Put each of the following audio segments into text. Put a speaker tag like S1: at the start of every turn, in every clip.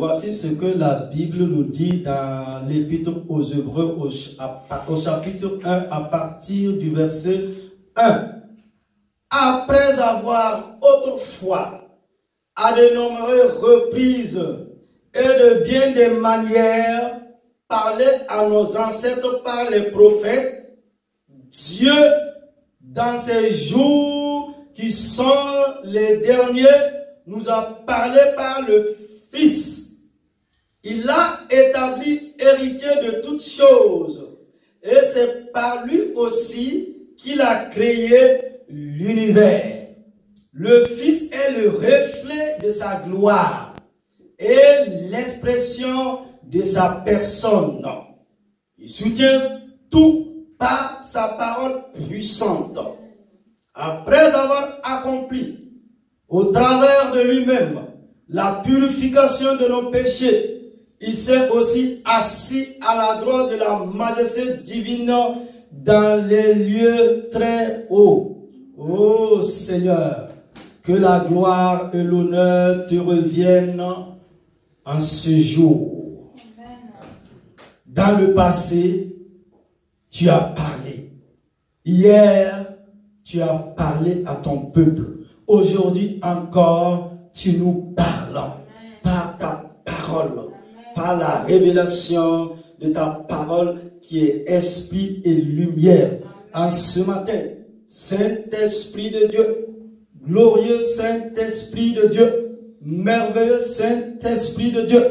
S1: voici ce que la Bible nous dit dans l'Épître aux Hébreux au chapitre 1 à partir du verset 1. Après avoir autrefois, à de nombreuses reprises et de bien des manières, parlé à nos ancêtres par les prophètes, Dieu, dans ces jours qui sont les derniers, nous a parlé par le Fils. Il a établi héritier de toutes choses. Et c'est par lui aussi qu'il a créé l'univers. Le Fils est le reflet de sa gloire et l'expression de sa personne. Il soutient tout par sa parole puissante. Après avoir accompli au travers de lui-même la purification de nos péchés, il s'est aussi assis à la droite de la majesté divine dans les lieux très hauts. Ô Seigneur, que la gloire et l'honneur te reviennent en ce jour. Dans le passé, tu as parlé. Hier, tu as parlé à ton peuple. Aujourd'hui encore, tu nous parles par ta parole, par la révélation de ta parole qui est esprit et lumière. En ce matin, Saint-Esprit de Dieu, glorieux Saint-Esprit de Dieu, merveilleux Saint-Esprit de Dieu,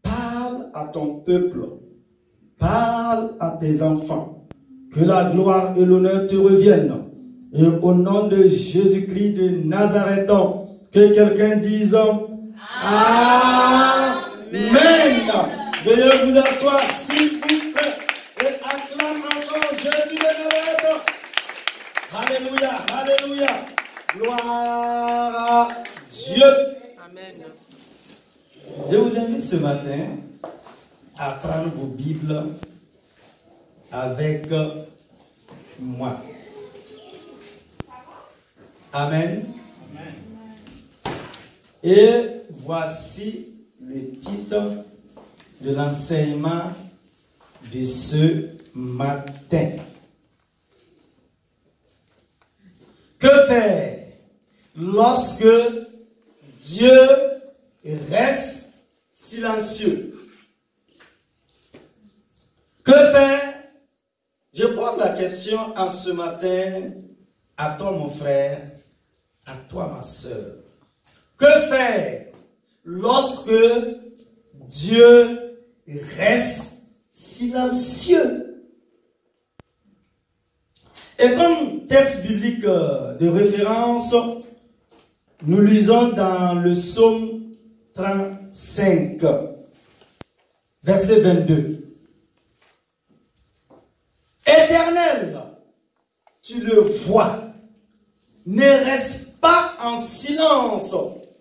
S1: parle à ton peuple, parle à tes enfants, que la gloire et l'honneur te reviennent. Et au nom de Jésus-Christ de Nazareth, que quelqu'un dise Amen. Veuillez vous asseoir s'il vous plaît et acclame encore Jésus de Nazareth. Alléluia, alléluia. Gloire à Dieu. Amen. Je vous invite ce matin à prendre vos Bibles avec moi. Amen. Et voici le titre de l'enseignement de ce matin. Que faire lorsque Dieu reste silencieux? Que faire? Je pose la question en ce matin à toi mon frère, à toi ma soeur. Que faire lorsque Dieu reste silencieux? Et comme texte biblique de référence, nous lisons dans le psaume 35, verset 22. Éternel, tu le vois, ne reste pas en silence,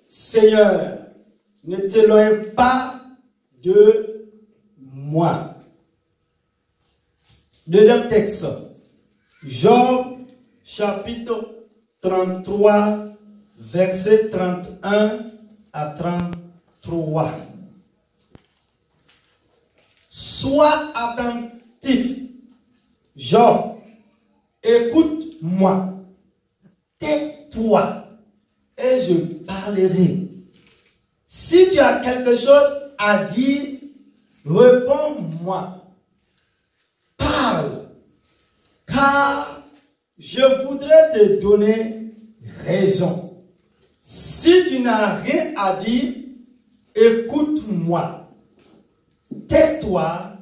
S1: Seigneur, ne t'éloigne pas de moi. Deuxième texte, Job chapitre 33, verset 31 à 33. Sois attentif, Job, écoute-moi, tais-toi et je parlerai. Si tu as quelque chose à dire, réponds-moi. Parle, car je voudrais te donner raison. Si tu n'as rien à dire, écoute-moi. Tais-toi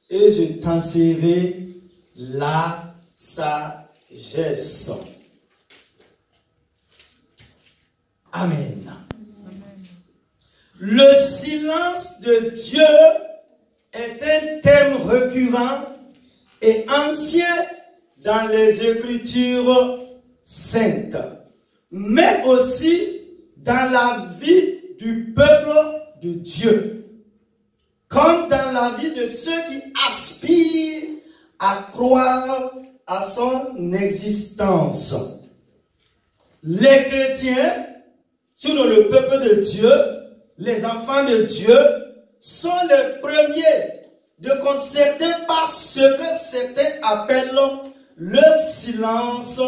S1: et je t'enseignerai la sagesse. Amen. Le silence de Dieu est un thème récurrent et ancien dans les Écritures saintes, mais aussi dans la vie du peuple de Dieu, comme dans la vie de ceux qui aspirent à croire à son existence. Les chrétiens, sur le peuple de Dieu, les enfants de Dieu, sont les premiers de concerter par ce que certains appellent le silence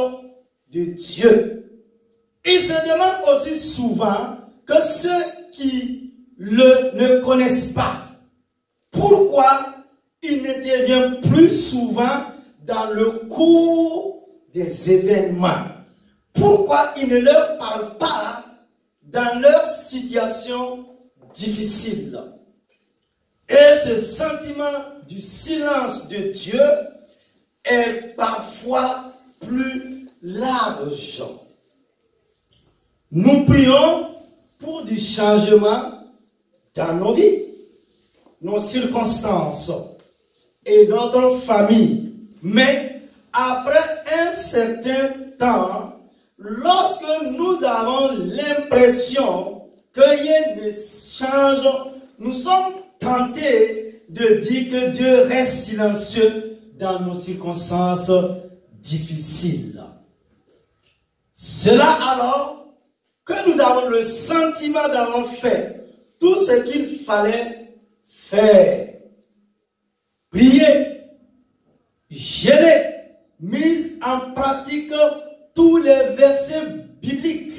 S1: de Dieu. Ils se demandent aussi souvent que ceux qui ne connaissent pas, pourquoi il n'intervient plus souvent dans le cours des événements. Pourquoi il ne leur parle pas dans leur situation difficile. Et ce sentiment du silence de Dieu est parfois plus large. Nous prions pour du changement dans nos vies, nos circonstances et notre famille. Mais après un certain temps, lorsque nous avons l'impression que rien ne change, nous sommes tentés de dire que Dieu reste silencieux dans nos circonstances difficiles. C'est là alors que nous avons le sentiment d'avoir fait tout ce qu'il fallait faire. Prier, jeûner, mise en pratique tous les versets bibliques.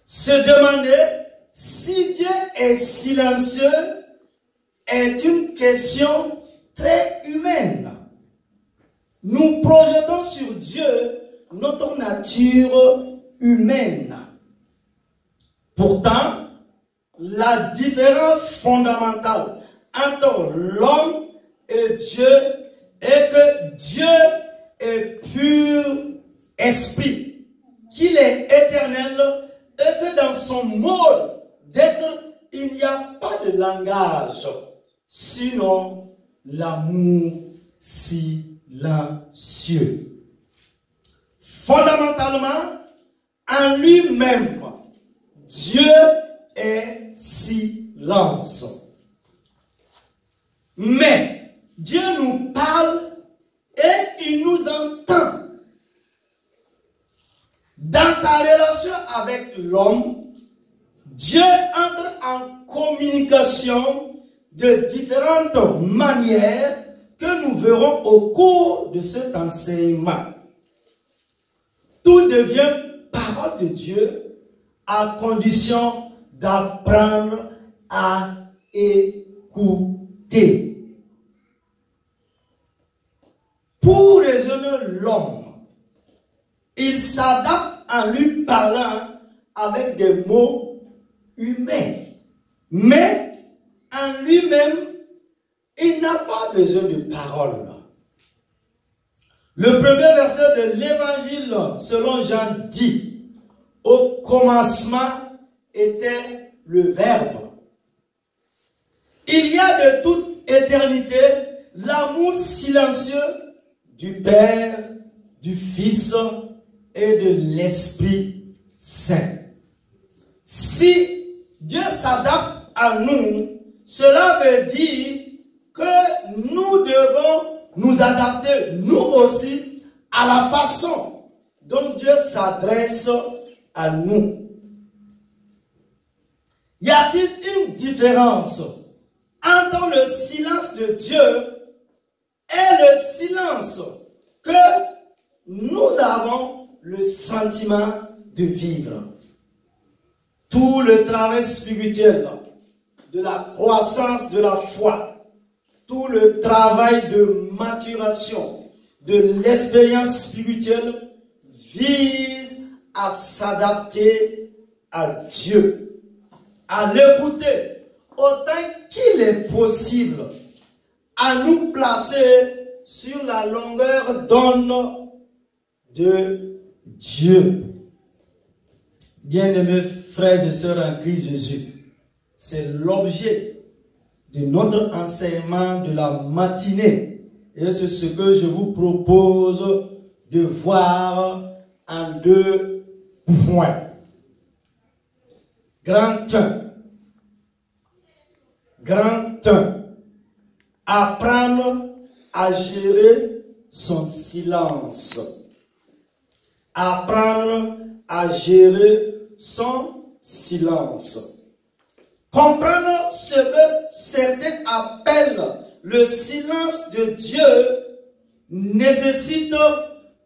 S1: Se demander si Dieu est silencieux est une question très humaine. Nous projetons sur Dieu notre nature humaine. Pourtant, la différence fondamentale entre l'homme et Dieu est que Dieu est pur esprit, qu'il est éternel et que dans son mode d'être, il n'y a pas de langage, sinon l'amour silencieux. Fondamentalement, en lui-même, Dieu est silence. Mais Dieu nous parle et il nous entend. Dans sa relation avec l'homme, Dieu entre en communication de différentes manières que nous verrons au cours de cet enseignement. Tout devient parole de Dieu à condition d'apprendre à écouter. Pour raisonner l'homme, il s'adapte en lui parlant avec des mots humains. Mais en lui-même, il n'a pas besoin de paroles. Le premier verset de l'évangile, selon Jean, dit: au commencement était le Verbe. Il y a de toute éternité l'amour silencieux du Père, du Fils et de l'Esprit Saint. Si Dieu s'adapte à nous, cela veut dire que nous devons nous adapter, nous aussi, à la façon dont Dieu s'adresse à nous. Y a-t-il une différence entre le silence de Dieu et le silence que nous avons le sentiment de vivre? Tout le travail spirituel, de la croissance de la foi, tout le travail de maturation, de l'expérience spirituelle vise à s'adapter à Dieu, à l'écouter autant qu'il est possible, à nous placer sur la longueur d'onde de Dieu. Bien-aimés frères et sœurs en Christ Jésus, c'est l'objet de notre enseignement de la matinée. Et c'est ce que je vous propose de voir en 2 points. Grand 1. Grand 1. Apprendre à gérer son silence. Apprendre à gérer son silence. Comprendre ce que certains appellent le silence de Dieu nécessite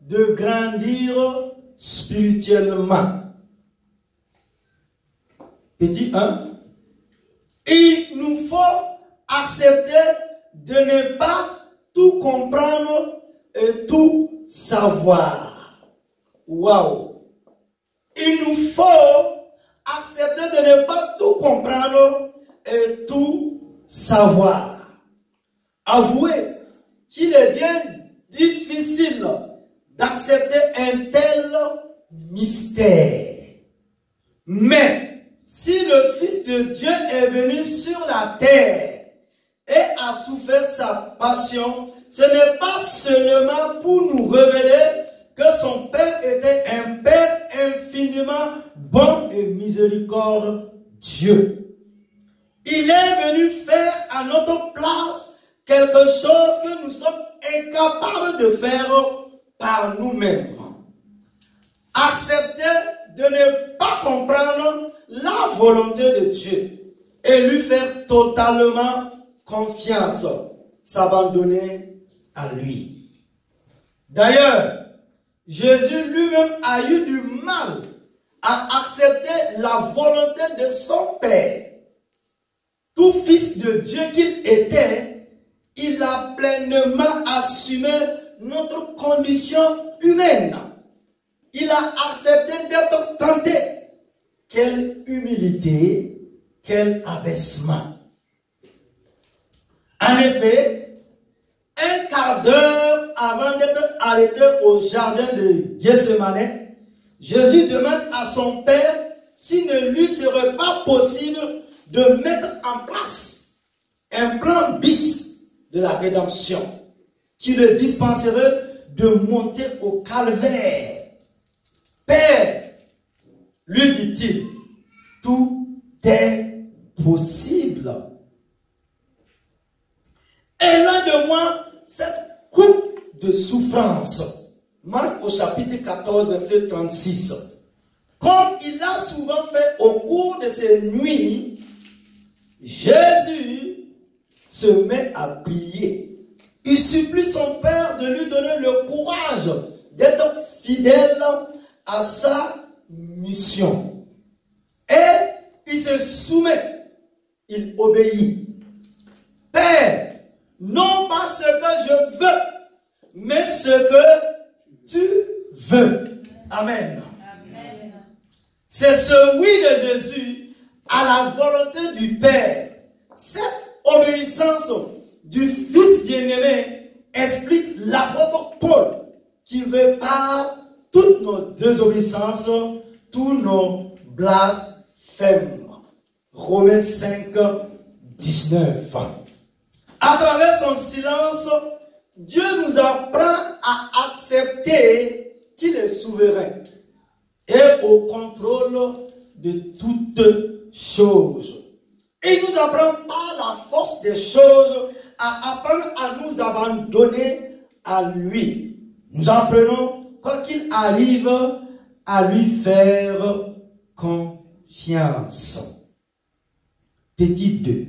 S1: de grandir spirituellement. Petit 1. Il nous faut accepter de ne pas tout comprendre et tout savoir. Waouh! Il nous faut accepter de ne pas tout comprendre et tout savoir. Avouez qu'il est bien difficile d'accepter un tel mystère. Mais si le Fils de Dieu est venu sur la terre et a souffert sa passion, ce n'est pas seulement pour nous révéler que son Père était un Père infiniment bon et miséricordieux. Il est venu faire à notre place quelque chose que nous sommes incapables de faire par nous-mêmes. Accepter de ne pas comprendre la volonté de Dieu et lui faire totalement confiance, s'abandonner à lui. D'ailleurs, Jésus lui-même a eu du mal à accepter la volonté de son Père. Tout fils de Dieu qu'il était, il a pleinement assumé notre condition humaine. Il a accepté d'être tenté. Quelle humilité, quel abaissement. En effet, un quart d'heure avant d'être arrêté au jardin de Gethsemane, Jésus demande à son Père s'il ne lui serait pas possible de mettre en place un plan bis de la rédemption qui le dispenserait de monter au calvaire. Père, lui dit-il, tout est possible. Et loin de moi cette coupe de souffrance. Marc au chapitre 14, verset 36. Comme il l'a souvent fait au cours de ces nuits, Jésus se met à prier. Il supplie son Père de lui donner le courage d'être fidèle à sa mission. Et il se soumet, il obéit. Père, non pas ce que je veux, mais ce que tu veux. Amen. Amen. C'est ce oui de Jésus à la volonté du Père. Cette obéissance du Fils bien-aimé explique l'apôtre Paul qui répare toutes nos désobéissances, tous nos blasphèmes. Romains 5, 19. À travers son silence, Dieu nous apprend à accepter qu'il est souverain et au contrôle de toutes choses. Et il nous apprend par la force des choses à apprendre à nous abandonner à lui. Nous apprenons, quoi qu'il arrive, à lui faire confiance. Petit 2.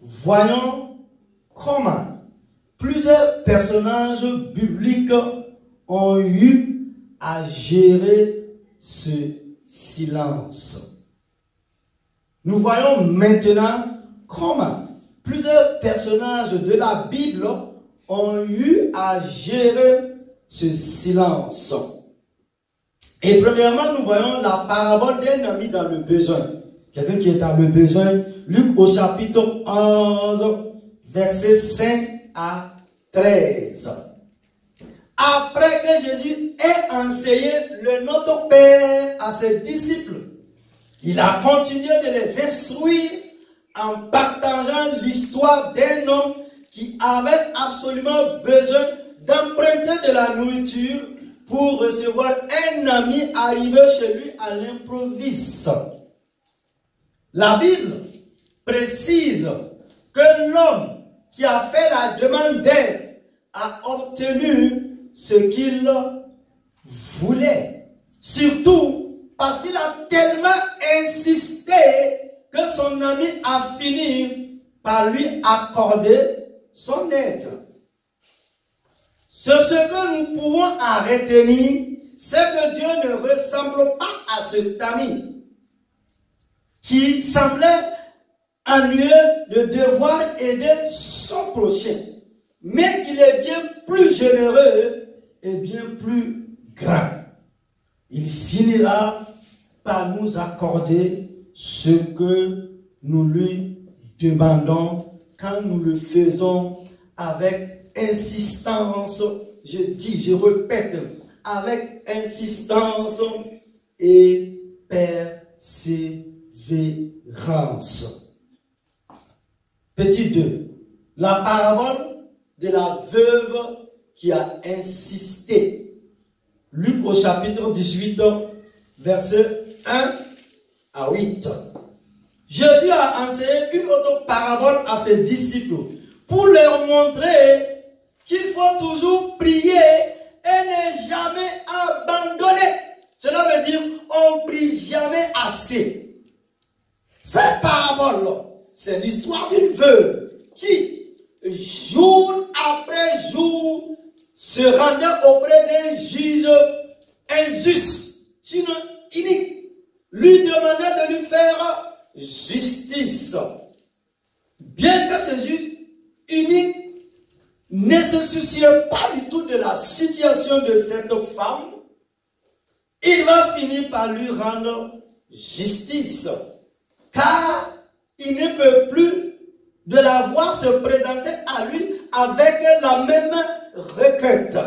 S1: Voyons comment plusieurs personnages bibliques ont eu à gérer ce silence. Nous voyons maintenant comment plusieurs personnages de la Bible ont eu à gérer ce silence. Et premièrement, nous voyons la parabole d'un ami dans le besoin. Quelqu'un qui est dans le besoin. Luc au chapitre 11, versets 5 à 13. Après que Jésus ait enseigné le Notre Père à ses disciples, il a continué de les instruire en partageant l'histoire d'un homme qui avait absolument besoin d'emprunter de la nourriture pour recevoir un ami arrivé chez lui à l'improviste. La Bible précise que l'homme qui a fait la demande d'aide a obtenu ce qu'il voulait. Surtout parce qu'il a tellement insisté que son ami a fini par lui accorder son aide. Ce que nous pouvons en retenir, c'est que Dieu ne ressemble pas à cet ami qui semblait ennuyeux de devoir aider son prochain. Mais il est bien plus généreux et bien plus grand. Il finira par nous accorder ce que nous lui demandons quand nous le faisons avec insistance. Je répète, avec insistance et persévérance. Petit 2. La parabole de la veuve qui a insisté. Luc au chapitre 18, versets 1 à 8. Jésus a enseigné une autre parabole à ses disciples pour leur montrer qu'il faut toujours prier et ne jamais abandonner. Cela veut dire on ne prie jamais assez. Cette parabole, c'est l'histoire d'une veuve qui, jour après jour, se rendait auprès d'un juge injuste, sinon inique, lui demandait de lui faire justice. Bien que ce juge unique ne se souciait pas du tout de la situation de cette femme, il va finir par lui rendre justice, car il ne peut plus de la voir se présenter à lui avec la même requête.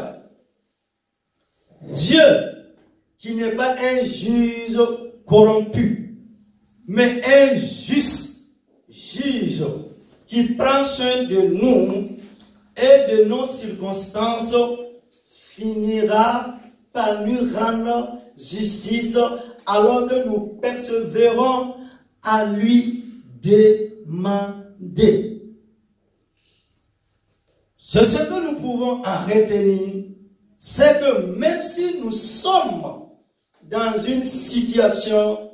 S1: Dieu, qui n'est pas un juge corrompu, mais un juste juge qui prend soin de nous et de nos circonstances, finira par nous rendre justice alors que nous persévérons à lui demander. Ce que nous pouvons en retenir, c'est que même si nous sommes dans une situation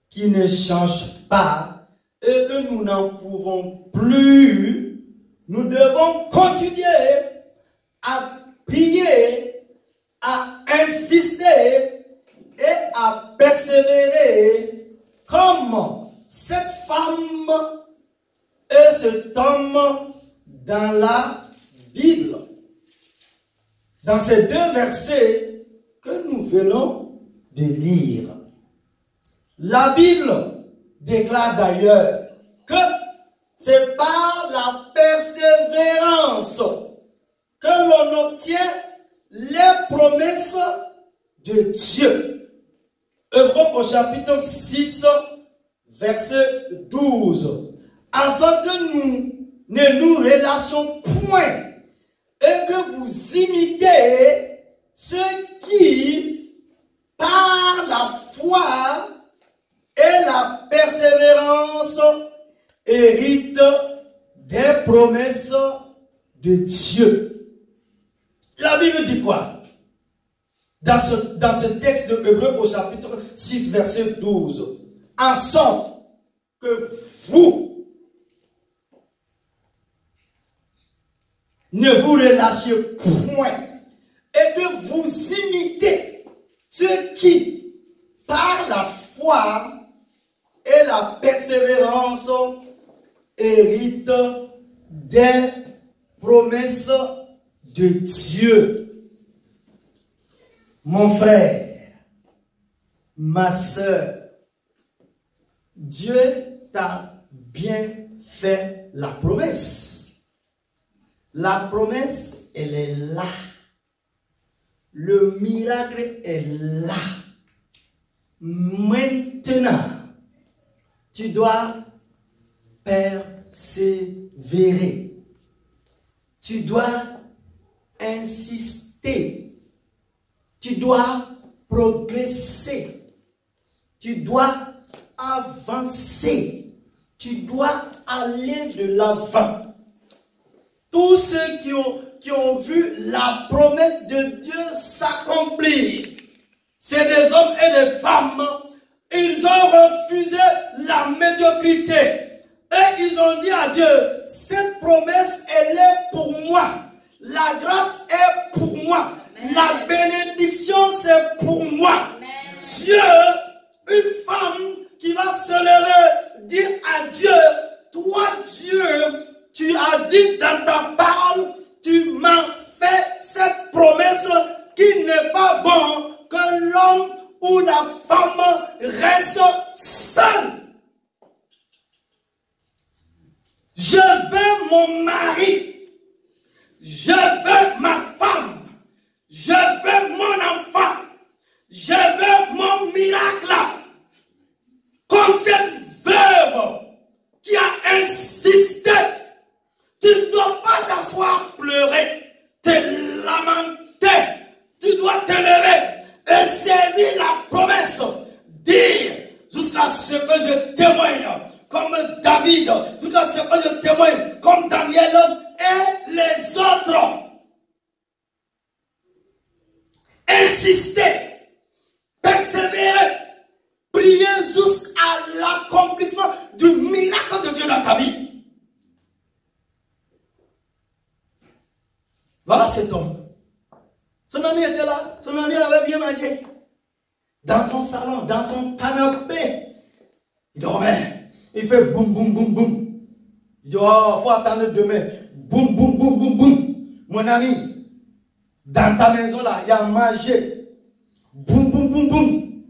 S1: qui ne change pas et que nous n'en pouvons plus, nous devons continuer à prier, à insister et à persévérer comme cette femme et cet homme dans la Bible. Dans ces deux versets que nous venons de lire. La Bible déclare d'ailleurs que c'est par la persévérance que l'on obtient les promesses de Dieu. Hébreux au chapitre 6, verset 12. En sorte que nous ne nous relations point et que vous imitez ceux qui, par la foi et la persévérance, héritent des promesses de Dieu. La Bible dit quoi? Dans ce texte de Hébreux au chapitre 6, verset 12. En sorte que vous ne vous relâchez point et que vous imitez ceux qui, par la foi et la persévérance, héritent des promesses de Dieu. Mon frère, ma soeur, Dieu t'a bien fait la promesse. La promesse, elle est là. Le miracle est là. Maintenant, tu dois persévérer. Tu dois insister. Tu dois progresser. Tu dois avancer. Tu dois aller de l'avant. Tous ceux qui ont vu la promesse de Dieu s'accomplir, c'est des hommes et des femmes Ils ont refusé la médiocrité. Et ils ont dit à Dieu, cette promesse, elle est pour moi. La grâce est pour moi. Amen. La bénédiction, c'est pour moi. Amen. Dieu, une femme qui va se lever, dire à Dieu, toi Dieu, tu as dit dans ta parole, tu m'as fait cette promesse qu'il n'est pas bon que l'homme ou la femme reste seul. Je veux mon mari, je veux ma femme, je veux mon enfant, je veux mon miracle. Comme cette veuve qui a insisté, tu ne dois pas t'asseoir pleurer, te lamenter, tu dois te lever et saisir la promesse, dire jusqu'à ce que je témoigne comme David, jusqu'à ce que je témoigne comme Daniel et les autres. Insister, persévérer, prier jusqu'à l'accomplissement du miracle de Dieu dans ta vie. Voilà cet homme. Son ami était là, son ami avait bien mangé. Dans son salon, dans son canapé. Il dormait. Il fait boum, boum, boum, boum. Il dit, oh, il faut attendre demain. Boum, boum, boum, boum, boum. Mon ami, dans ta maison là, il y a mangé. Boum, boum, boum, boum.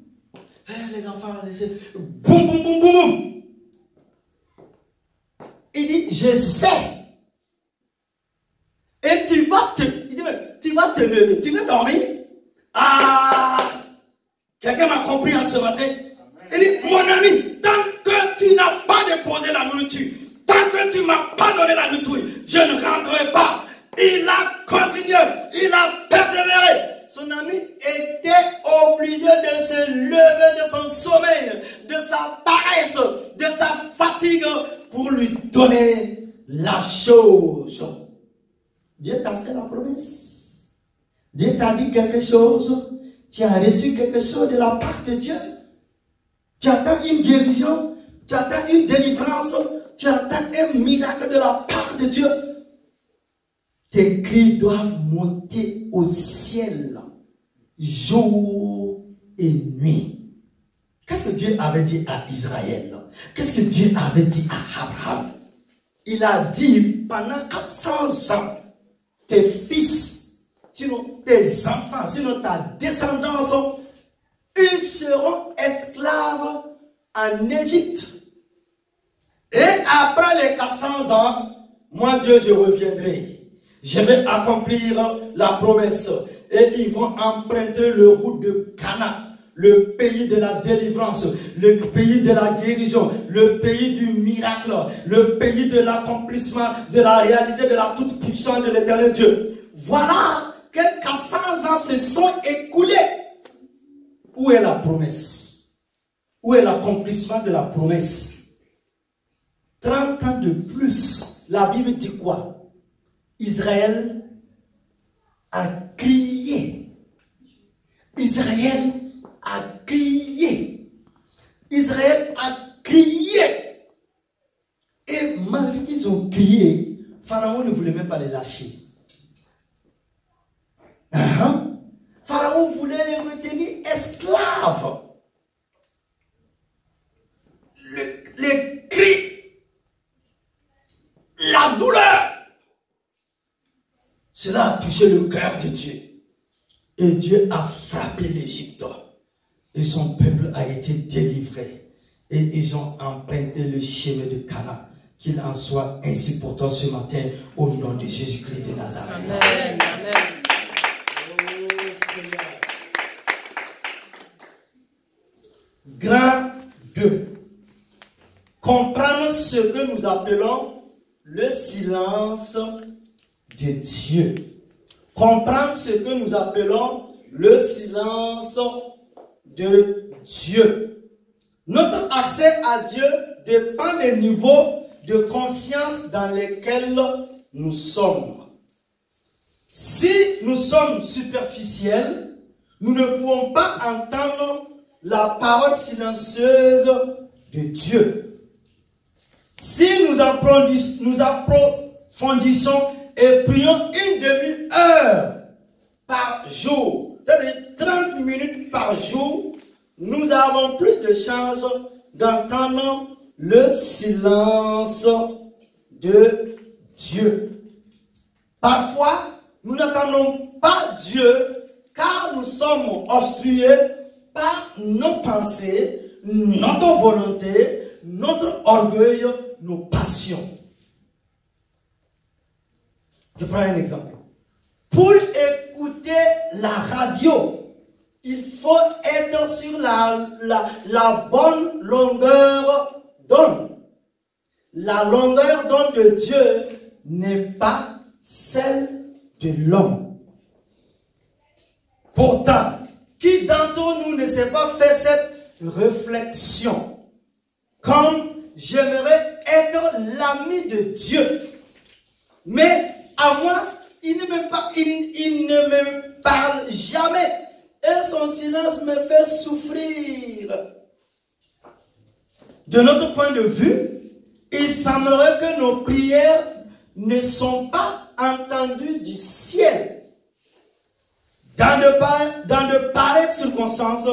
S1: Les enfants, laissez. Boum, boum, boum, boum, boum. Il dit, je sais. Et tu vas te lever, tu vas dormir. Ah, quelqu'un m'a compris en ce matin. Il dit, mon ami, tant que tu n'as pas déposé la nourriture, tant que tu ne m'as pas donné la nourriture, je ne rentrerai pas. Il a continué, il a persévéré. Son ami était obligé de se lever de son sommeil, de sa paresse, de sa fatigue pour lui donner la chose. Dieu t'a fait la promesse. Dieu t'a dit quelque chose. Tu as reçu quelque chose de la part de Dieu. Tu attends une guérison. Tu attends une délivrance. Tu attends un miracle de la part de Dieu. Tes cris doivent monter au ciel, jour et nuit. Qu'est-ce que Dieu avait dit à Israël? Qu'est-ce que Dieu avait dit à Abraham? Il a dit pendant 400 ans, tes fils, sinon tes enfants, sinon ta descendance, ils seront esclaves en Égypte. Et après les 400 ans, moi Dieu, je reviendrai. Je vais accomplir la promesse. Et ils vont emprunter le route de Canaan, le pays de la délivrance, le pays de la guérison, le pays du miracle, le pays de l'accomplissement de la réalité de la toute-puissance de l'éternel Dieu. Voilà que 400 ans se sont écoulés. Où est la promesse? Où est l'accomplissement de la promesse? 30 ans de plus. La Bible dit quoi? Israël a crié. Israël a crié. Israël a crié. Et malgré qu'ils ont crié, Pharaon ne voulait même pas les lâcher. Pharaon voulait les retenir esclaves. Les cris, la douleur, cela a touché le cœur de Dieu. Et Dieu a frappé l'Égypte. Et son peuple a été délivré. Et ils ont emprunté le chemin de Canaan. Qu'il en soit ainsi pour toi ce matin, au nom de Jésus-Christ de Nazareth. Amen. Amen. Oh, Seigneur. Grand 2. Comprendre ce que nous appelons le silence de Dieu. Comprendre ce que nous appelons le silence de Dieu. Notre accès à Dieu dépend des niveaux de conscience dans lesquels nous sommes. Si nous sommes superficiels, nous ne pouvons pas entendre la parole silencieuse de Dieu. Si nous approfondissons et prions une demi-heure par jour, c'est-à-dire 30 minutes par jour, nous avons plus de chances d'entendre le silence de Dieu. Parfois, nous n'entendons pas Dieu car nous sommes obstrués par nos pensées, notre volonté, notre orgueil, nos passions. Je prends un exemple. Pour écouter la radio, il faut être sur la bonne longueur d'onde. La longueur d'onde de Dieu n'est pas celle de l'homme. Pourtant, qui d'entre nous ne s'est pas fait cette réflexion? Comme j'aimerais être l'ami de Dieu, mais à moi, il ne me parle jamais. Et son silence me fait souffrir. De notre point de vue, il semblerait que nos prières ne sont pas entendues du ciel. Dans de pareilles circonstances,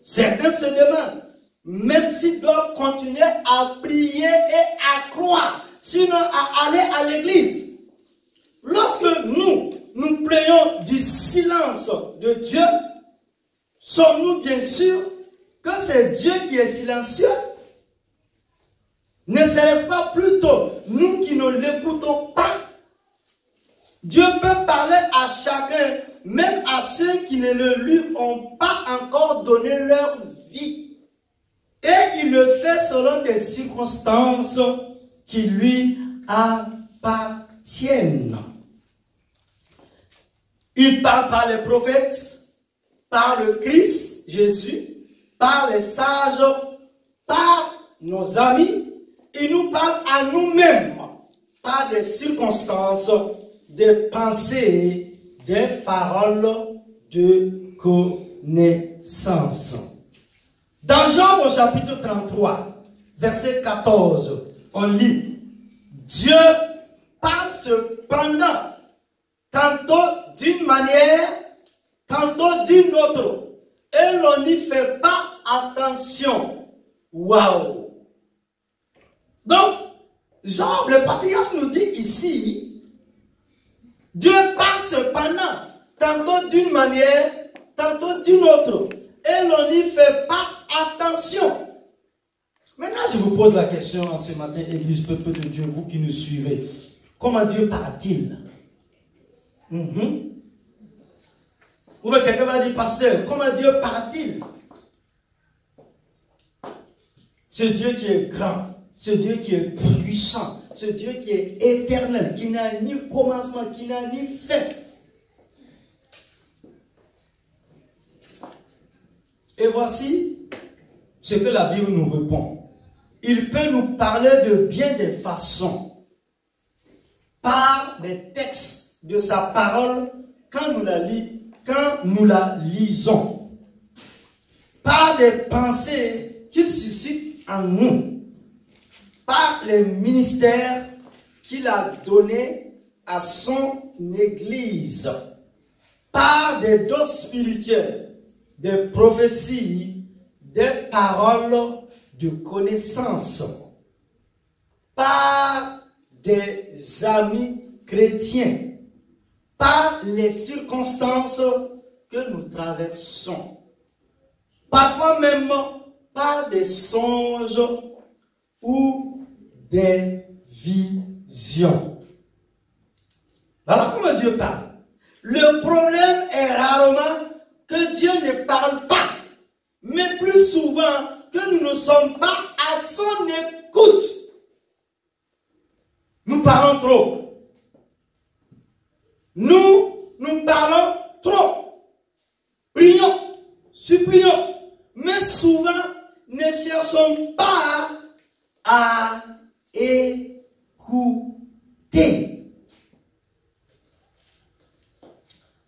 S1: certains se demandent, même s'ils doivent continuer à prier et à croire, sinon à aller à l'église. Lorsque nous plaignons du silence de Dieu, sommes-nous bien sûrs que c'est Dieu qui est silencieux? Ne serait-ce pas plutôt nous qui ne l'écoutons pas? Dieu peut parler à chacun, même à ceux qui ne lui ont pas encore donné leur vie. Et il le fait selon des circonstances qui lui appartiennent. Il parle par les prophètes, par le Christ, Jésus, par les sages, par nos amis. Il nous parle à nous-mêmes, par des circonstances, des pensées, des paroles de connaissance. Dans Jean au chapitre 33, verset 14, on lit, Dieu parle cependant, tantôt d'une manière, tantôt d'une autre, et l'on n'y fait pas attention. Waouh! Donc, Jean, le patriarche nous dit ici, Dieu parle cependant, tantôt d'une manière, tantôt d'une autre, et l'on n'y fait pas attention. Maintenant, je vous pose la question en ce matin, Église, peuple de Dieu, vous qui nous suivez. Comment Dieu parle-t-il? Ou bien quelqu'un va dire, pasteur, comment Dieu parle-t-il? C'est Dieu qui est grand, c'est Dieu qui est puissant, c'est Dieu qui est éternel, qui n'a ni commencement, qui n'a ni fin. Et voici ce que la Bible nous répond. Il peut nous parler de bien des façons, par des textes de sa parole, quand nous la lisons, par des pensées qu'il suscite en nous, par les ministères qu'il a donnés à son Église, par des dons spirituels, des prophéties, des paroles de connaissance, par des amis chrétiens, par les circonstances que nous traversons, parfois même par des songes ou des visions. Voilà comment Dieu parle. Le problème est rarement que Dieu ne parle pas, mais plus souvent que nous ne sommes pas à son écoute. Nous parlons trop. Nous parlons trop. Prions, supplions, mais souvent ne cherchons pas à écouter.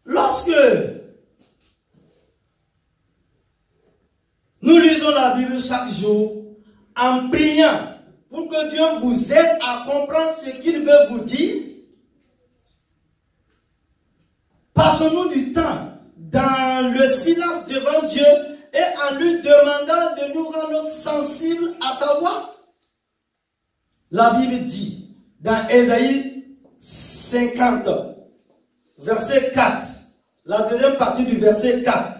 S1: Lorsque chaque jour en priant pour que Dieu vous aide à comprendre ce qu'il veut vous dire. Passons-nous du temps dans le silence devant Dieu et en lui demandant de nous rendre sensibles à sa voix. La Bible dit dans Ésaïe 50, verset 4, la deuxième partie du verset 4,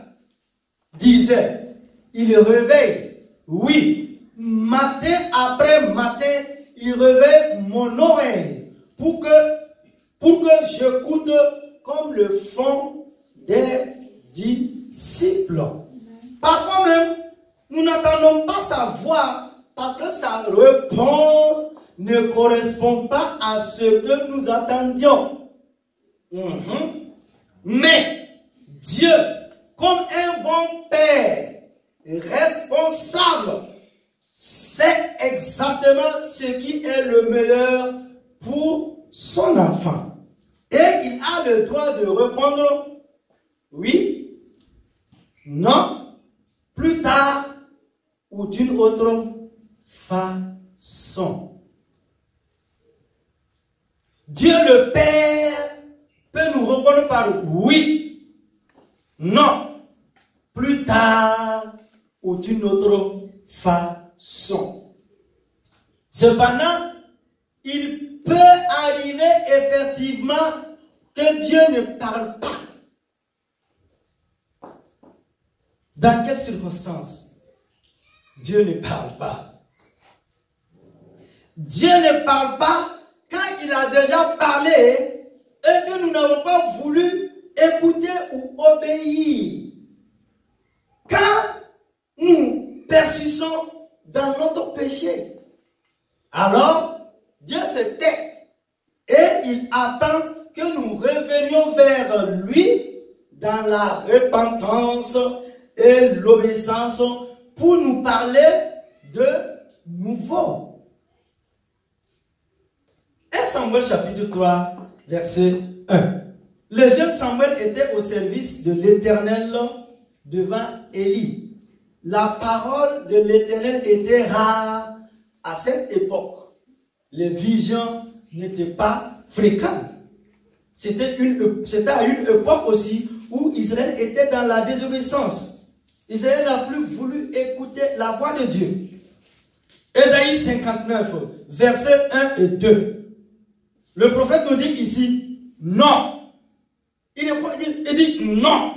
S1: disait, il réveille, oui, matin après matin, il réveille mon oreille pour que j'écoute comme le font des disciples. Parfois même, nous n'entendons pas sa voix parce que sa réponse ne correspond pas à ce que nous attendions. Mais Dieu, comme un bon père responsable, sait exactement ce qui est le meilleur pour son enfant. Et il a le droit de répondre oui, non, plus tard ou d'une autre façon. Dieu le Père peut nous répondre par oui, non, plus tard ou d'une autre façon. Cependant, il peut arriver effectivement que Dieu ne parle pas. Dans quelles circonstances Dieu ne parle pas? Dieu ne parle pas quand il a déjà parlé et que nous n'avons pas voulu écouter ou obéir. Quand nous persistons dans notre péché, alors Dieu se tait et il attend que nous revenions vers lui dans la repentance et l'obéissance pour nous parler de nouveau. 1 Samuel chapitre 3, verset 1. Le jeune Samuel était au service de l'Éternel devant Élie. La parole de l'Éternel était rare à cette époque. Les visions n'étaient pas fréquentes. C'était à une époque aussi où Israël était dans la désobéissance. Israël n'a plus voulu écouter la voix de Dieu. Ésaïe 59, versets 1 et 2. Le prophète nous dit ici, non. Il dit non.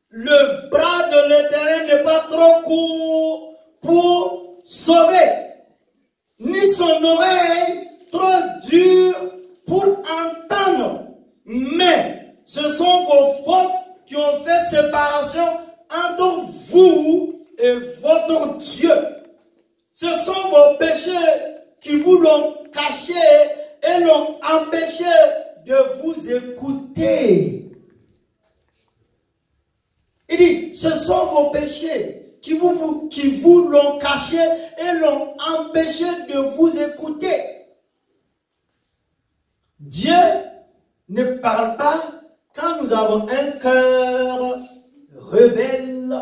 S1: Le bras de l'Éternel n'est pas trop court pour sauver, ni son oreille trop dure pour entendre. Mais ce sont vos fautes qui ont fait séparation entre vous et votre Dieu. Ce sont vos péchés qui vous l'ont caché et l'ont empêché de vous écouter. Il dit, ce sont vos péchés qui vous l'ont caché et l'ont empêché de vous écouter. Dieu ne parle pas quand nous avons un cœur rebelle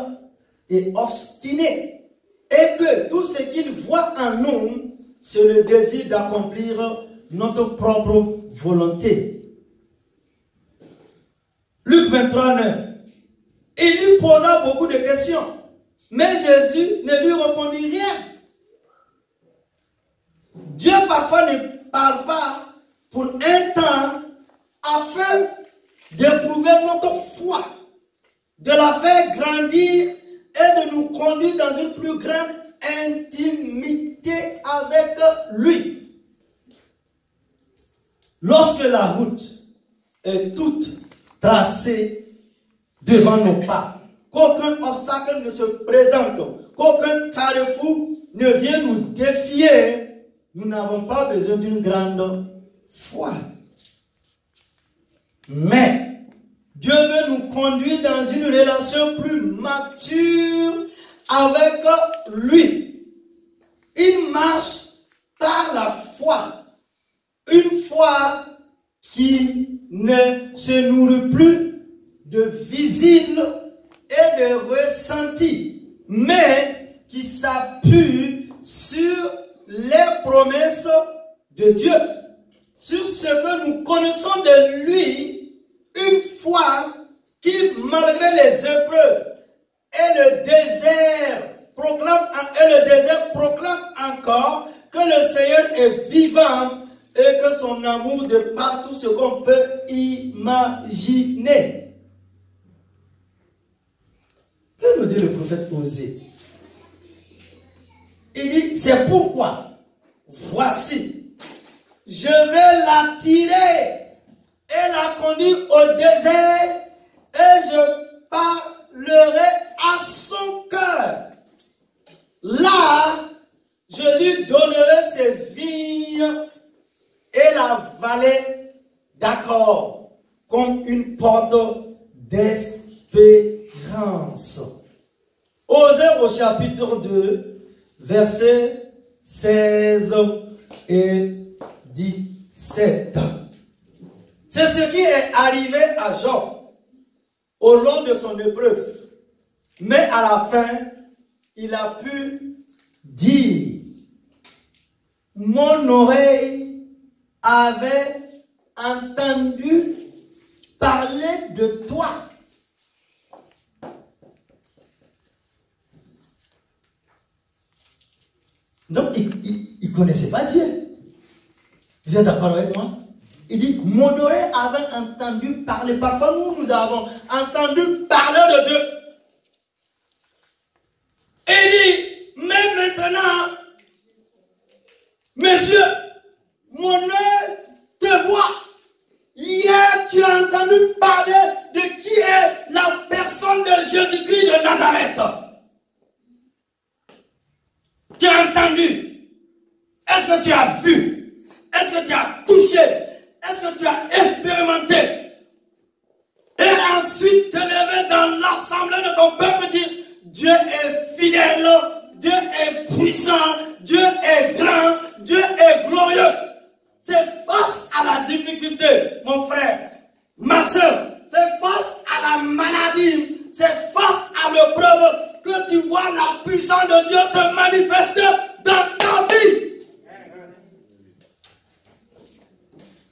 S1: et obstiné, et que tout ce qu'il voit en nous, c'est le désir d'accomplir notre propre volonté. Luc 23, 9. Il lui posa beaucoup de questions, mais Jésus ne lui répondit rien. Dieu parfois ne parle pas pour un temps afin d'éprouver notre foi, de la faire grandir et de nous conduire dans une plus grande intimité avec lui. Lorsque la route est toute tracée devant nos pas, qu'aucun obstacle ne se présente, qu'aucun carrefour ne vient nous défier, nous n'avons pas besoin d'une grande foi. Mais Dieu veut nous conduire dans une relation plus mature avec lui. Il marche par la foi. Une foi qui ne se nourrit plus de visible et de ressenti, mais qui s'appuie sur les promesses de Dieu, sur ce que nous connaissons de lui, une foi qui, malgré les épreuves et le désert, proclame encore que le Seigneur est vivant et que son amour dépasse tout ce qu'on peut imaginer. Que nous dit le prophète Osée? Il dit, c'est pourquoi, voici, je vais l'attirer et la conduire au désert et je parlerai à son cœur. Là, je lui donnerai ses vignes et la vallée d'accord comme une porte d'espérance. Osée au chapitre 2, versets 16 et 17. C'est ce qui est arrivé à Job au long de son épreuve. Mais à la fin, il a pu dire, mon oreille avait entendu parler de toi. Donc, il ne connaissait pas Dieu. Vous êtes d'accord avec moi? Il dit, mon oreille avait entendu parler. Parfois, nous avons entendu parler de Dieu. Et il dit, mais maintenant, monsieur, mon œil te voit. Hier, tu as entendu parler de qui est la personne de Jésus-Christ de Nazareth. Tu as entendu. Est-ce que tu as vu? Est-ce que tu as touché? Est-ce que tu as expérimenté? Et ensuite te lever dans l'assemblée de ton peuple et dire, Dieu est fidèle, Dieu est puissant, Dieu est grand, Dieu est glorieux. C'est face à la difficulté, mon frère, ma soeur, c'est face à la maladie, c'est face à l'épreuve que tu vois la puissance de Dieu se manifester dans ta vie.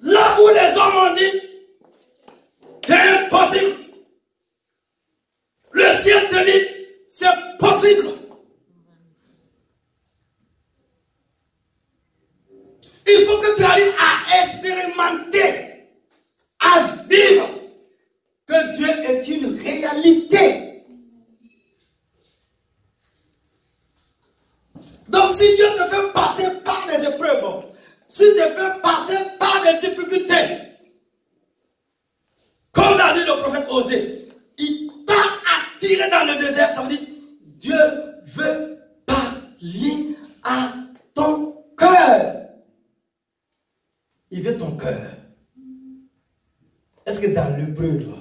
S1: Là où les hommes ont dit, c'est impossible. Le ciel te dit, c'est possible. Il faut que tu arrives à expérimenter, à vivre que Dieu est une réalité. Donc si Dieu te fait passer par des épreuves, si tu te fais passer par des difficultés, comme l'a dit le prophète Osée, il t'a attiré dans le désert, ça veut dire Dieu veut parler à ton cœur. Il veut ton cœur. Est-ce que dans l'épreuve,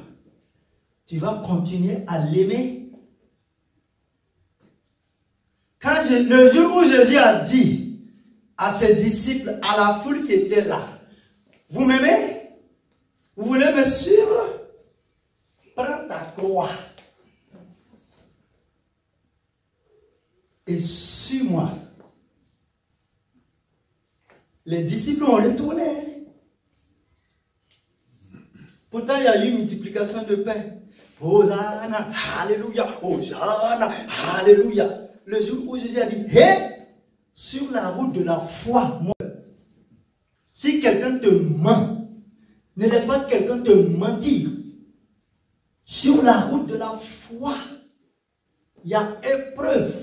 S1: tu vas continuer à l'aimer? Le jour où Jésus a dit à ses disciples, à la foule qui était là, vous m'aimez? Vous voulez me suivre? Prends ta croix et suis-moi. Les disciples ont retourné. Pourtant, il y a eu une multiplication de pain. Hosanna, alléluia, Hosanna, alléluia. Le jour où Jésus a dit, hé, sur la route de la foi, moi, si quelqu'un te ment, ne laisse pas quelqu'un te mentir. Sur la route de la foi, il y a épreuve,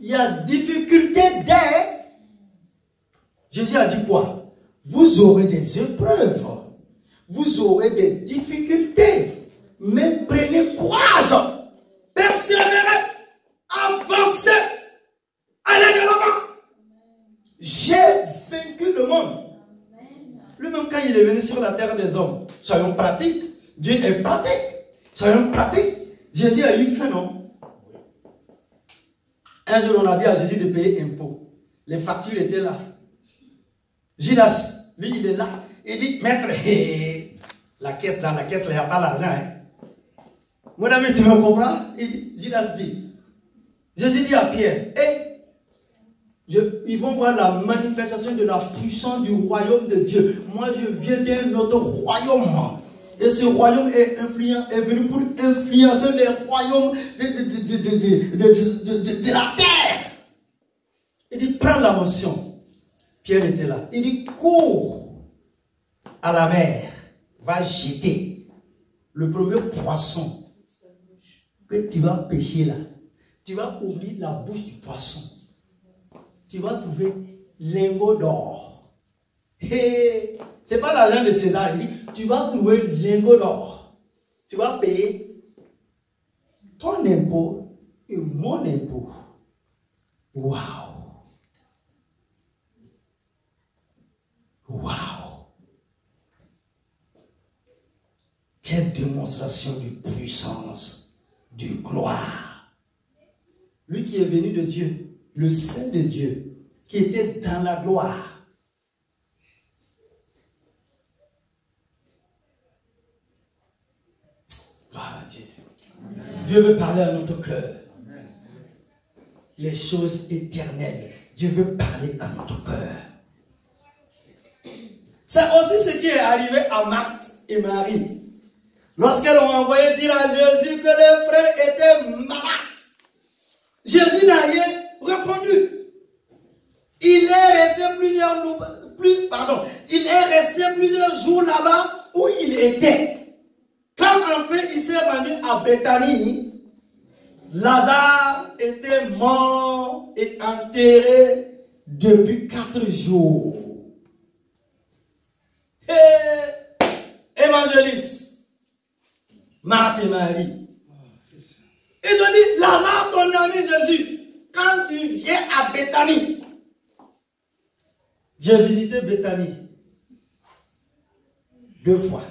S1: il y a difficulté d'air. Jésus a dit quoi? Vous aurez des épreuves, vous aurez des difficultés, mais prenez courage, persévérez, avancez, allez de l'avant. J'ai vaincu le monde. Lui-même, quand il est venu sur la terre des hommes, soyons pratiques. Dieu est pratique. Soyons pratiques. Jésus a eu faim, non? Un jour, on a dit à Jésus de payer impôt. Les factures étaient là. Judas, lui, il est là. Il dit, maître, la caisse, dans la caisse, il n'y a pas l'argent. Hein? Mon ami, tu me comprends? Judas dit, Jésus dit à Pierre, ils vont voir la manifestation de la puissance du royaume de Dieu. Moi, je viens d'un autre royaume. Et ce royaume est venu pour influencer les royaumes de la terre. Il dit, prends la motion. Pierre était là. Il dit, cours à la mer. Va jeter le premier poisson que tu vas pêcher là. Tu vas ouvrir la bouche du poisson. Tu vas trouver lingot d'or. Et c'est pas l'argent de César. Il dit, tu vas trouver lingot d'or. Tu vas payer ton impôt et mon impôt. Waouh! Waouh! Quelle démonstration de puissance, de gloire. Lui qui est venu de Dieu, le Saint de Dieu, qui était dans la gloire. Gloire à Dieu. Amen. Dieu veut parler à notre cœur. Amen. Les choses éternelles. Dieu veut parler à notre cœur. C'est aussi ce qui est arrivé à Marthe et Marie. Lorsqu'elles ont envoyé dire à Jésus que les frères étaient malades. Jésus n'a rien répondu. Il est resté plusieurs jours là-bas où il était. Quand enfin il s'est rendu à Béthanie, Lazare était mort et enterré depuis 4 jours. Et évangéliste, Marthe et Marie, ils ont dit, Lazare, ton ami Jésus, quand tu viens à Béthanie, j'ai visité Béthanie 2 fois.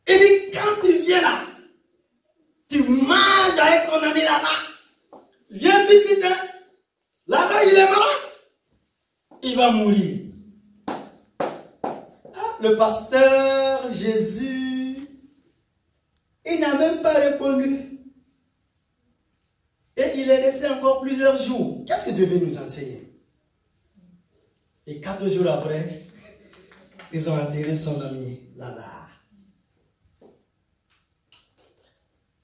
S1: Il dit, quand tu viens là, tu manges avec ton ami là-bas. Viens vite, vite. Hein. Là-bas, il est malade. Il va mourir. Ah, le pasteur Jésus, il n'a même pas répondu. Et il est resté encore plusieurs jours. Qu'est-ce que Dieu veut nous enseigner? Et 4 jours après, ils ont enterré son ami là-bas.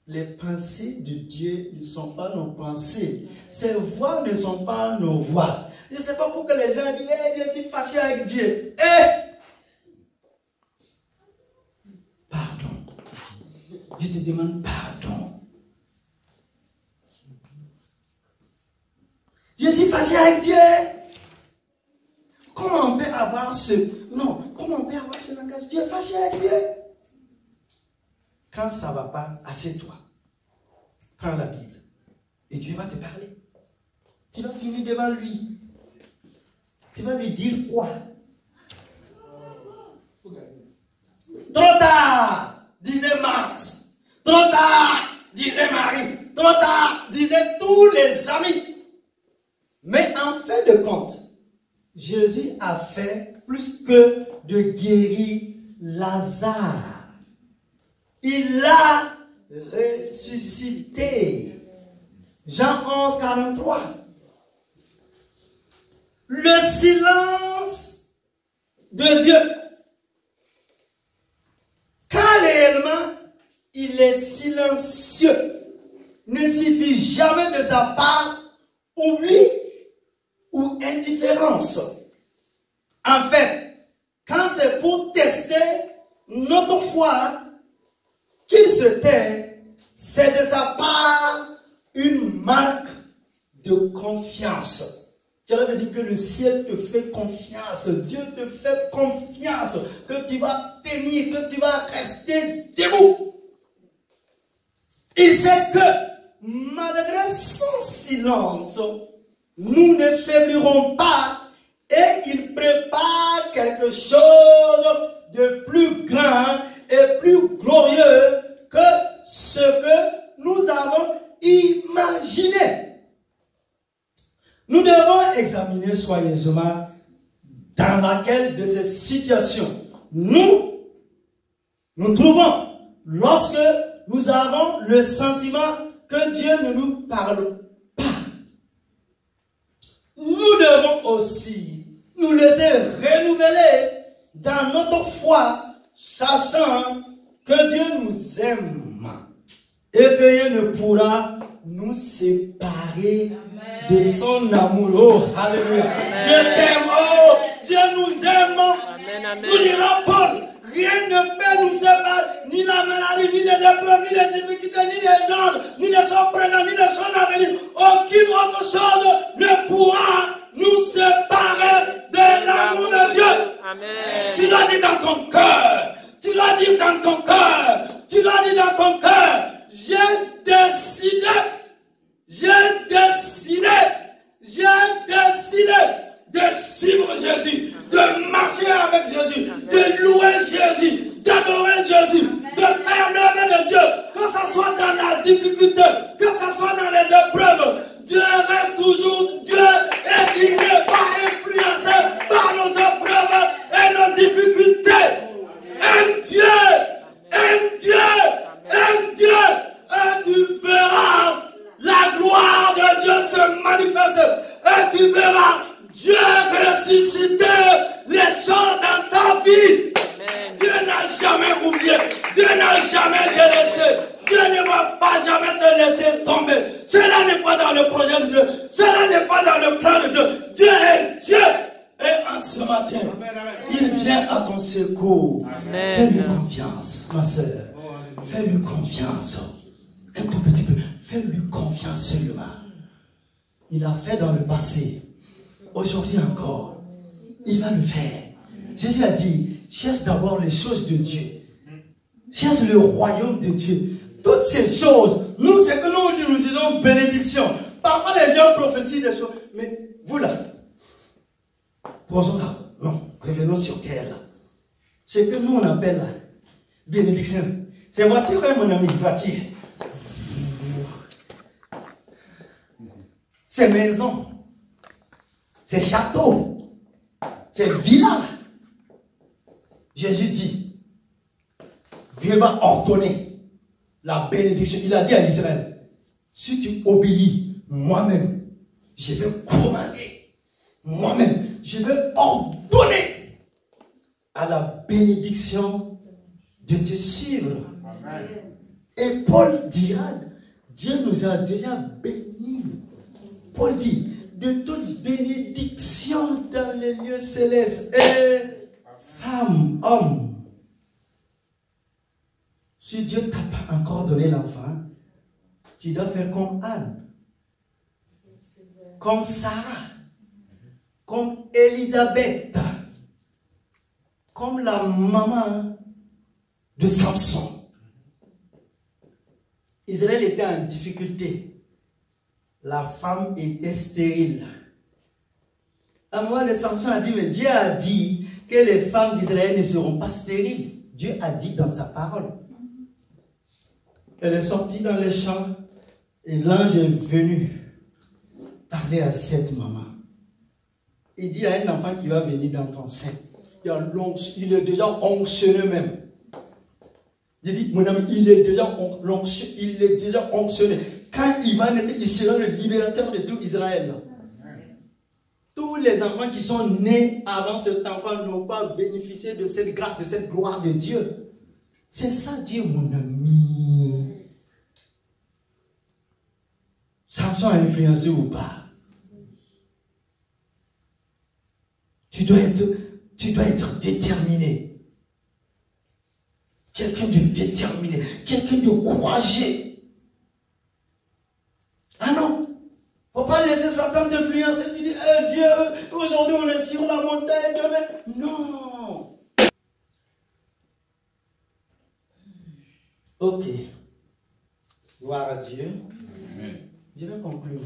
S1: Les pensées de Dieu ne sont pas nos pensées. Ses voix ne sont pas nos voix. Je ne sais pas pourquoi les gens disent, je suis fâché avec Dieu. Pardon. Je te demande pardon. Je suis fâché avec Dieu. Comment on peut avoir comment on peut avoir ce langage? Dieu est fâché avec Dieu. Quand ça ne va pas, assieds-toi. Prends la Bible. Et Dieu va te parler. Tu vas finir devant lui. Tu vas lui dire quoi? Trop tard, disait Marthe. Trop tard, disait Marie. Trop tard, disaient tous les amis. Mais en fin de compte, Jésus a fait plus que de guérir Lazare. Il l'a ressuscité. Jean 11, 43. Le silence de Dieu, quand réellement il est silencieux, ne signifie jamais de sa part oubli ou indifférence. En fait, quand c'est pour tester notre foi, qu'il se tait, c'est de sa part une marque de confiance. Cela veut dire que le ciel te fait confiance, Dieu te fait confiance, que tu vas tenir, que tu vas rester debout. Il sait que malgré son silence, nous ne faiblirons pas et il prépare quelque chose de plus grand et plus glorieux que ce que nous avons imaginé. Nous devons examiner soigneusement dans laquelle de ces situations nous trouvons lorsque nous avons le sentiment que Dieu ne nous parle pas, nous devons aussi nous laisser renouveler dans notre foi, sachant que Dieu nous aime et que Dieu ne pourra nous séparer de son amour. Oh, alléluia. Dieu t'aime, oh, Dieu nous aime. Amen. Nous dira Paul, rien ne peut nous séparer, ni la maladie, ni les épreuves, ni les difficultés, ni les gens, ni les sons présents, ni les sons à venir. Aucune autre chose ne pourra nous séparer de l'amour de Dieu. Amen. Tu l'as dit dans ton cœur. Tu l'as dit dans ton cœur. Tu l'as dit dans ton cœur. J'ai décidé de suivre Jésus, de marcher avec Jésus, de louer Jésus, d'adorer Jésus, de faire l'œuvre de Dieu, que ce soit dans la difficulté, que ce soit dans les épreuves. Dieu reste toujours Dieu et il n'est pas influencé par nos épreuves et nos difficultés. Un Dieu, et tu verras la gloire de Dieu se manifester, et tu verras Dieu ressusciter les choses dans ta vie. Amen. Dieu n'a jamais oublié, Dieu n'a jamais délaissé, Dieu ne va pas jamais te laisser tomber. Cela n'est pas dans le projet de Dieu, cela n'est pas dans le plan de Dieu. Dieu est Dieu. Et en ce matin, il vient à ton secours. Fais-lui confiance, ma soeur. Fais-lui confiance. Un tout petit peu. Fais-lui confiance seulement. Il a fait dans le passé. Aujourd'hui encore. Il va le faire. Jésus a dit, cherche d'abord les choses de Dieu. Cherche le royaume de Dieu. Toutes ces choses, nous, c'est que nous disons bénédiction. Parfois les gens prophétisent des choses. Mais vous là, posons là. Non, revenons sur terre là. C'est que nous on appelle là, bénédiction. C'est voiture, hein, mon ami, voiture. C'est maison. C'est château. C'est villa. Jésus dit, Dieu va ordonner la bénédiction. Il a dit à Israël, si tu obéis, moi-même, je vais commander. Moi-même, je vais ordonner à la bénédiction de te suivre. Amen. Et Paul dira, Dieu nous a déjà bénis. Paul dit, de toute bénédiction dans les lieux célestes. Et femme, homme, si Dieu t'a pas encore donné l'enfant, tu dois faire comme Anne, comme Sarah, comme Élisabeth, comme la maman de Samson. Israël était en difficulté. La femme était stérile. À moi, le Samson a dit, mais Dieu a dit que les femmes d'Israël ne seront pas stériles. Dieu a dit dans sa parole. Elle est sortie dans les champs et l'ange est venu parler à cette maman. Il dit, il y a un enfant qui va venir dans ton sein. Il est déjà onctionné même. Je dis, mon ami, il est déjà onctionné. Quand il va naître, il sera le libérateur de tout Israël. Tous les enfants qui sont nés avant cet enfant n'ont pas bénéficié de cette grâce, de cette gloire de Dieu. C'est ça Dieu, mon ami. Samson a influencé ou pas? Tu dois être déterminé. Quelqu'un de déterminé. Quelqu'un de courageux. Ah non. Faut pas laisser Satan t'influencer. Tu dis, Dieu, aujourd'hui on est sur la montagne. Demain. Non. Ok. Gloire à Dieu. Amen. Je vais conclure.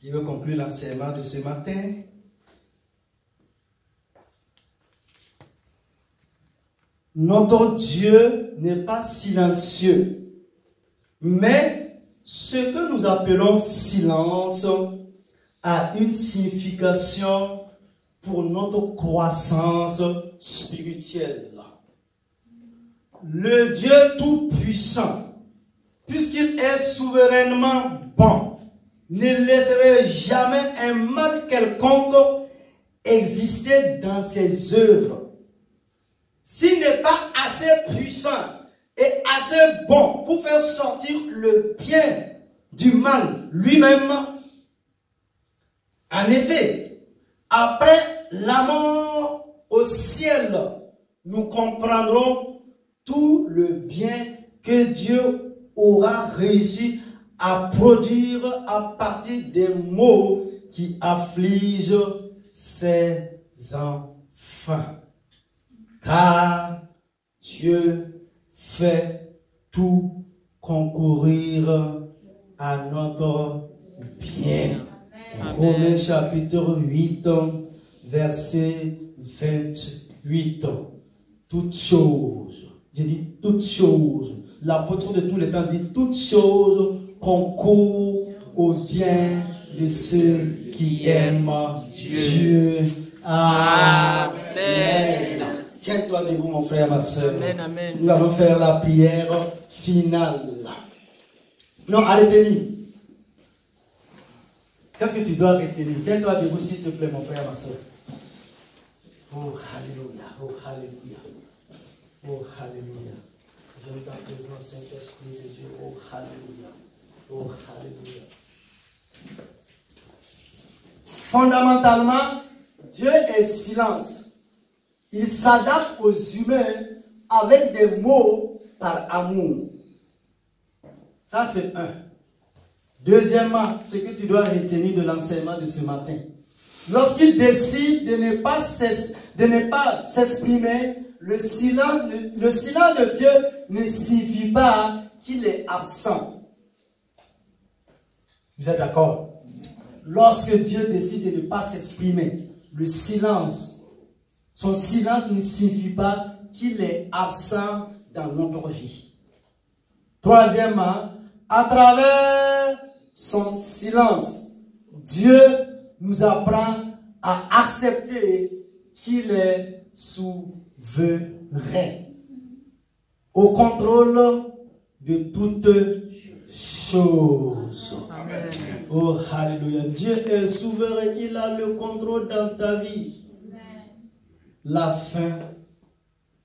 S1: Je vais conclure l'enseignement de ce matin. Notre Dieu n'est pas silencieux, mais ce que nous appelons silence a une signification pour notre croissance spirituelle. le Dieu Tout-Puissant, puisqu'il est souverainement bon, ne laisserait jamais un mal quelconque exister dans ses œuvres. S'il n'est pas assez puissant et assez bon pour faire sortir le bien du mal lui-même, en effet, après la mort au ciel, nous comprendrons tout le bien que Dieu aura réussi à produire à partir des maux qui affligent ses enfants. Car Dieu fait tout concourir à notre bien. Romains chapitre 8, verset 28. Toutes choses, je dis toutes choses, l'apôtre de tous les temps dit toutes choses concourent au bien de ceux qui aiment Dieu. Amen. Tiens-toi debout, mon frère, ma soeur.
S2: Amen, amen.
S1: Nous allons faire la prière finale. Non, à retenir. Qu'est-ce que tu dois retenir? Tiens-toi debout, s'il te plaît, mon frère, ma soeur. Oh, alléluia. Oh, alléluia. Oh, alléluia. J'aime ta présence, Saint-Esprit de Dieu. Oh, alléluia. Oh, alléluia. Fondamentalement, Dieu est silence. Il s'adapte aux humains avec des mots par amour. Ça, c'est un. Deuxièmement, ce que tu dois retenir de l'enseignement de ce matin. Lorsqu'il décide de ne pas s'exprimer, le silence de Dieu ne signifie pas qu'il est absent. Vous êtes d'accord? Lorsque Dieu décide de ne pas s'exprimer, le silence, son silence ne signifie pas qu'il est absent dans notre vie. Troisièmement, à travers son silence, Dieu nous apprend à accepter qu'il est souverain, au contrôle de toutes choses.
S2: Amen.
S1: Oh, alléluia. Dieu est souverain, il a le contrôle dans ta vie. La fin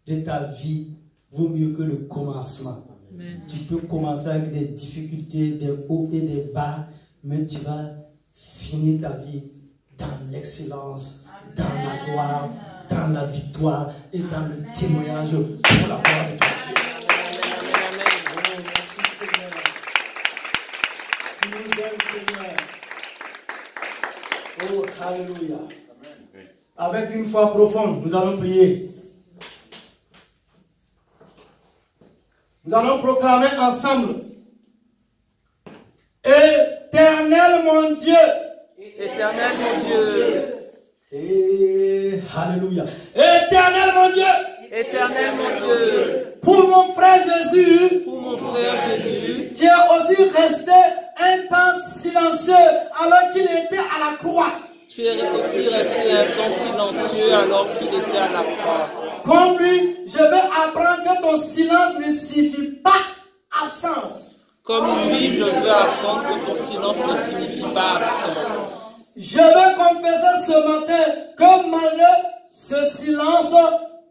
S1: de ta vie vaut mieux que le commencement.
S2: Amen.
S1: Tu peux commencer avec des difficultés, des hauts et des bas, mais tu vas finir ta vie dans l'excellence, dans la gloire, dans la victoire et dans le témoignage pour la gloire de ton Dieu. Oh, merci Seigneur. Tu nous aimes, Seigneur. Oh, alléluia. Avec une foi profonde, nous allons prier. Nous allons proclamer ensemble. Éternel mon Dieu.
S2: Éternel mon Dieu.
S1: Et alléluia. Éternel mon Dieu.
S2: Éternel mon Dieu.
S1: Pour mon frère Jésus.
S2: Pour mon frère Jésus.
S1: Tu es aussi resté un temps silencieux alors qu'il était à la croix.
S2: Tu es aussi resté un temps silencieux alors qu'il était à la croix.
S1: Comme lui, je vais apprendre que ton silence ne signifie pas absence.
S2: Comme lui, je veux apprendre que ton silence ne signifie pas absence.
S1: Je vais confesser ce matin que malgré ce silence,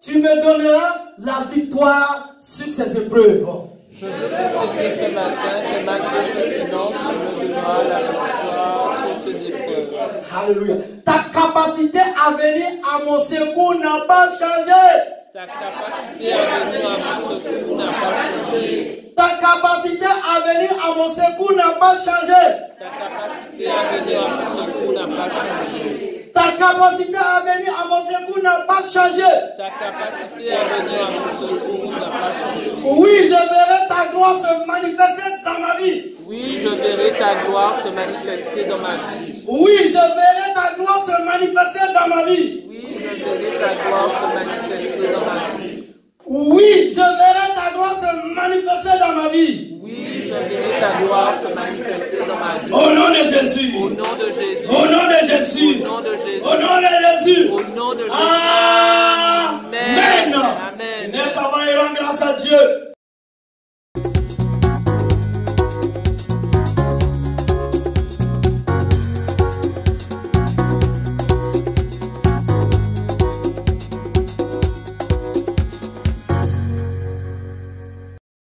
S1: tu me donneras la victoire sur ces épreuves.
S2: Je veux confesser ce matin que malgré ce silence, tu me donneras la victoire sur ces épreuves.
S1: Alléluia. Ta capacité à venir à mon secours n'a pas changé.
S2: Ta capacité à venir à mon secours n'a pas changé.
S1: Ta capacité à venir à mon secours n'a pas changé.
S2: Ta capacité à venir à mon secours n'a pas changé.
S1: Ta capacité à venir à mon secours n'a pas changé.
S2: Ta capacité à venir à mon secours n'a pas changé.
S1: Oui, je verrai ta gloire se manifester dans ma vie.
S2: Oui, je verrai ta gloire se manifester dans ma vie.
S1: Oui, je verrai ta gloire se manifester dans ma vie.
S2: Oui, je verrai ta gloire se manifester dans ma vie.
S1: Oui, je verrai ta gloire se manifester dans ma vie.
S2: Oui, je verrai ta gloire se manifester dans ma vie.
S1: Au nom de Jésus.
S2: Au nom de Jésus.
S1: Au nom de Jésus.
S2: Au nom de Jésus.
S1: Au nom de Jésus.
S2: Au nom de Jésus.